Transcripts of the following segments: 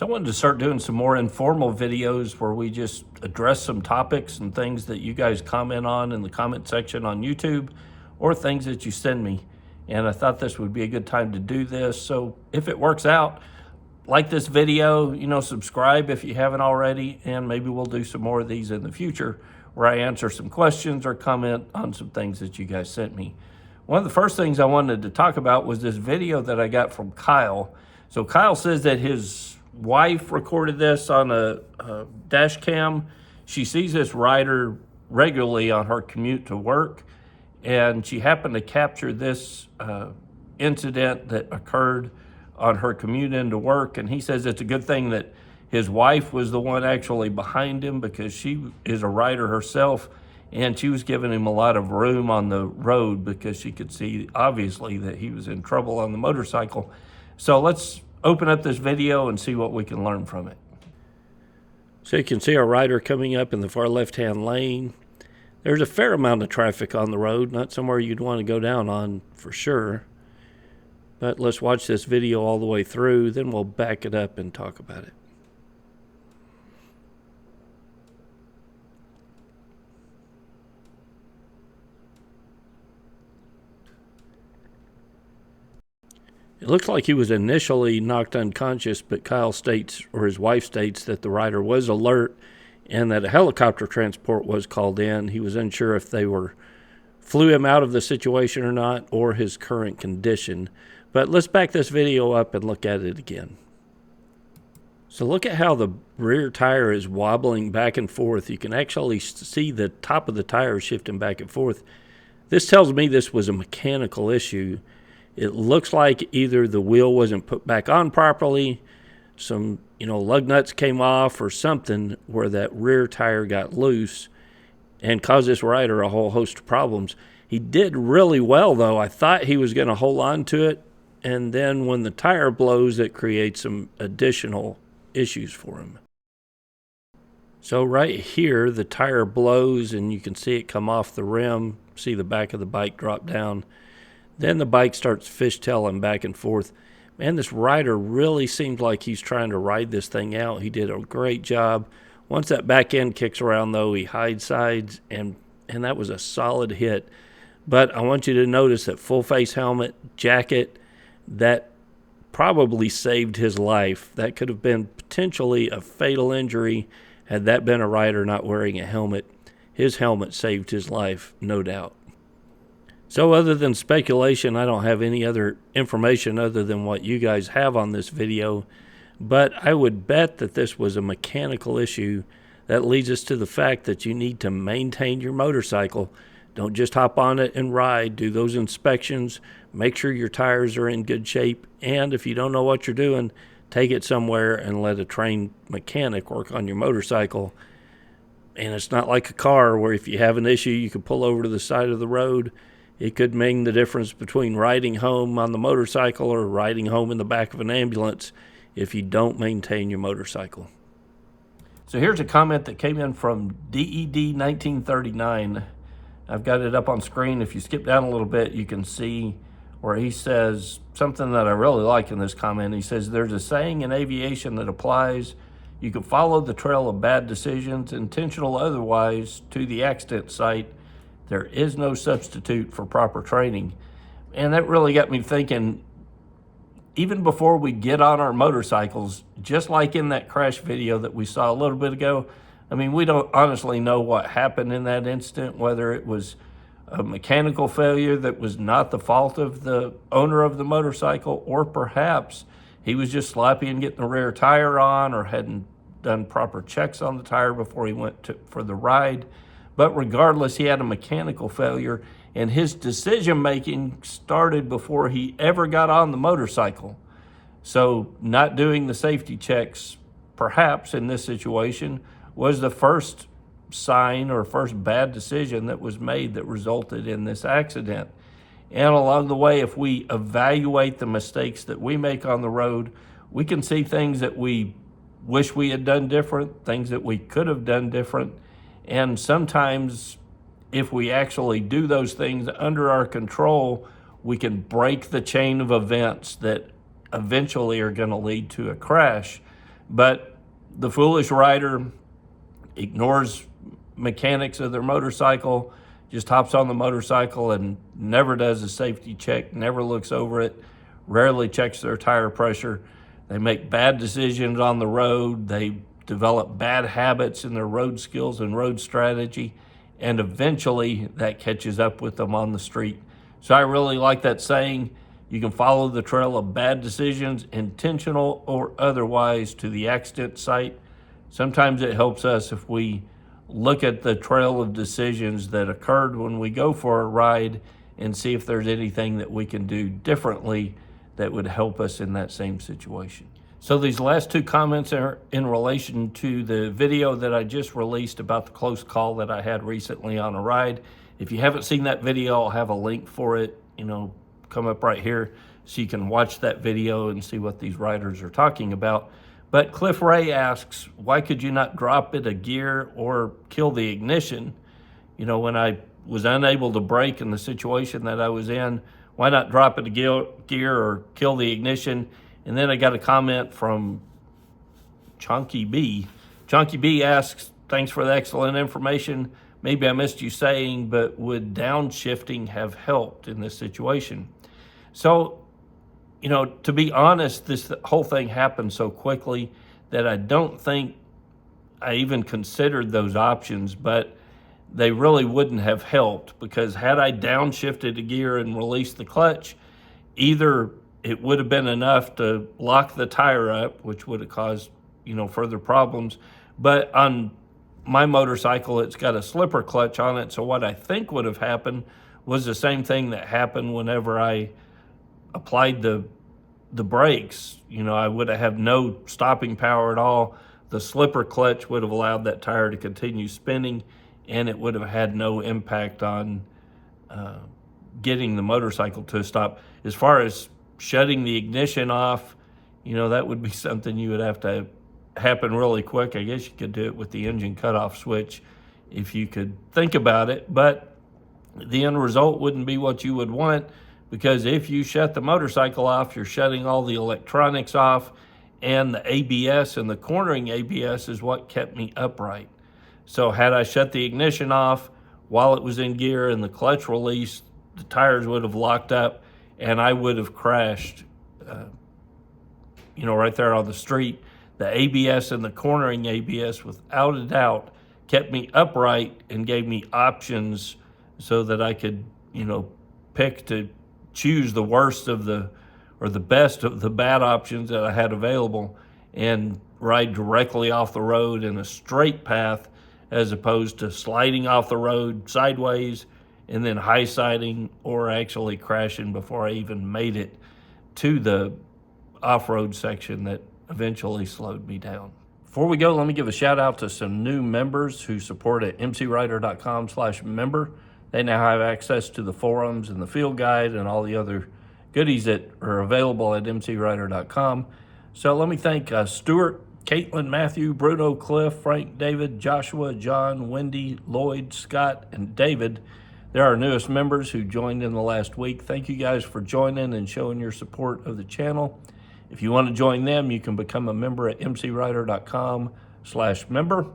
So I wanted to start doing some more informal videos where we just address some topics and things that you guys comment on in the comment section on YouTube or things that you send me. And I thought this would be a good time to do this. So if it works out, like this video, subscribe if you haven't already, and maybe we'll do some more of these in the future where I answer some questions or comment on some things that you guys sent me. One of the first things I wanted to talk about was this video that I got from Kyle. So Kyle says that his wife recorded this on a dash cam. She sees this rider regularly on her commute to work, and she happened to capture this incident that occurred on her commute into work. And he says it's a good thing that his wife was the one actually behind him, because she is a rider herself, and she was giving him a lot of room on the road because she could see obviously that he was in trouble on the motorcycle. So let's open up this video and see what we can learn from it. So you can see our rider coming up in the far left-hand lane. There's a fair amount of traffic on the road, not somewhere you'd want to go down on for sure. But let's watch this video all the way through, then we'll back it up and talk about it. It looks like he was initially knocked unconscious, but Kyle states, or his wife states, that the rider was alert and that a helicopter transport was called in. He was unsure if they flew him out of the situation or not, or his current condition. But let's back this video up and look at it again. So look at how the rear tire is wobbling back and forth. You can actually see the top of the tire shifting back and forth. This tells me this was a mechanical issue. It looks like either the wheel wasn't put back on properly, some lug nuts came off or something, where that rear tire got loose and caused this rider a whole host of problems. He did really well, though. I thought he was going to hold on to it, and then when the tire blows, it creates some additional issues for him. So right here, the tire blows and you can see it come off the rim, see the back of the bike drop down. Then the bike starts fishtailing back and forth. Man, this rider really seems like he's trying to ride this thing out. He did a great job. Once that back end kicks around, though, he hide sides, and that was a solid hit. But I want you to notice that full face helmet, jacket, that probably saved his life. That could have been potentially a fatal injury had that been a rider not wearing a helmet. His helmet saved his life, no doubt. So other than speculation, I don't have any other information other than what you guys have on this video, but I would bet that this was a mechanical issue. That leads us to the fact that you need to maintain your motorcycle. Don't just hop on it and ride. Do those inspections. Make sure your tires are in good shape, and if you don't know what you're doing, take it somewhere and let a trained mechanic work on your motorcycle. And it's not like a car where if you have an issue, you can pull over to the side of the road. It could mean the difference between riding home on the motorcycle or riding home in the back of an ambulance if you don't maintain your motorcycle. So here's a comment that came in from DED 1939. I've got it up on screen. If you skip down a little bit, you can see where he says something that I really like in this comment. He says, there's a saying in aviation that applies. You can follow the trail of bad decisions, intentional or otherwise, to the accident site. There is no substitute for proper training. And that really got me thinking, even before we get on our motorcycles, just like in that crash video that we saw a little bit ago, we don't honestly know what happened in that instant, whether it was a mechanical failure that was not the fault of the owner of the motorcycle, or perhaps he was just sloppy in getting the rear tire on or hadn't done proper checks on the tire before he went for the ride. But regardless, he had a mechanical failure, and his decision-making started before he ever got on the motorcycle. So not doing the safety checks, perhaps in this situation, was the first sign or first bad decision that was made that resulted in this accident. And along the way, if we evaluate the mistakes that we make on the road, we can see things that we wish we had done different, things that we could have done different. And sometimes if we actually do those things under our control, we can break the chain of events that eventually are going to lead to a crash. But the foolish rider ignores mechanics of their motorcycle, just hops on the motorcycle and never does a safety check, never looks over it, rarely checks their tire pressure. They make bad decisions on the road. They develop bad habits in their road skills and road strategy, and eventually that catches up with them on the street. So I really like that saying, you can follow the trail of bad decisions, intentional or otherwise, to the accident site. Sometimes it helps us if we look at the trail of decisions that occurred when we go for a ride and see if there's anything that we can do differently that would help us in that same situation. So these last two comments are in relation to the video that I just released about the close call that I had recently on a ride. If you haven't seen that video, I'll have a link for it, come up right here so you can watch that video and see what these riders are talking about. But Cliff Ray asks, why could you not drop it a gear or kill the ignition? When I was unable to brake in the situation that I was in, why not drop it a gear or kill the ignition? And then I got a comment from Chunky B. Chunky B asks, thanks for the excellent information. Maybe I missed you saying, but would downshifting have helped in this situation? So, to be honest, this whole thing happened so quickly that I don't think I even considered those options, but they really wouldn't have helped, because had I downshifted a gear and released the clutch, either it would have been enough to lock the tire up, which would have caused, further problems. But on my motorcycle, it's got a slipper clutch on it. So what I think would have happened was the same thing that happened whenever I applied the brakes. I would have no stopping power at all. The slipper clutch would have allowed that tire to continue spinning, and it would have had no impact on getting the motorcycle to a stop. As far as shutting the ignition off, that would be something you would have to happen really quick. I guess you could do it with the engine cutoff switch if you could think about it, but the end result wouldn't be what you would want, because if you shut the motorcycle off, you're shutting all the electronics off, and the ABS and the cornering ABS is what kept me upright. So had I shut the ignition off while it was in gear and the clutch released, the tires would have locked up and I would have crashed, right there on the street. The ABS and the cornering ABS, without a doubt, kept me upright and gave me options so that I could, pick to choose the worst of the best of the bad options that I had available and ride directly off the road in a straight path, as opposed to sliding off the road sideways and then high siding or actually crashing before I even made it to the off-road section that eventually slowed me down. Before we go, let me give a shout out to some new members who support at mcrider.com/member. They now have access to the forums and the field guide and all the other goodies that are available at mcrider.com. So let me thank Stuart, Caitlin, Matthew, Bruno, Cliff, Frank, David, Joshua, John, Wendy, Lloyd, Scott, and David. They're our newest members who joined in the last week. Thank you guys for joining and showing your support of the channel. If you want to join them, you can become a member at mcrider.com/member.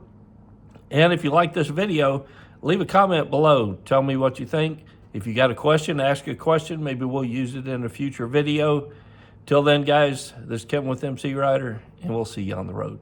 And if you like this video, leave a comment below. Tell me what you think. If you got a question, ask a question. Maybe we'll use it in a future video. Till then, guys, this is Kevin with MC Rider, and we'll see you on the road.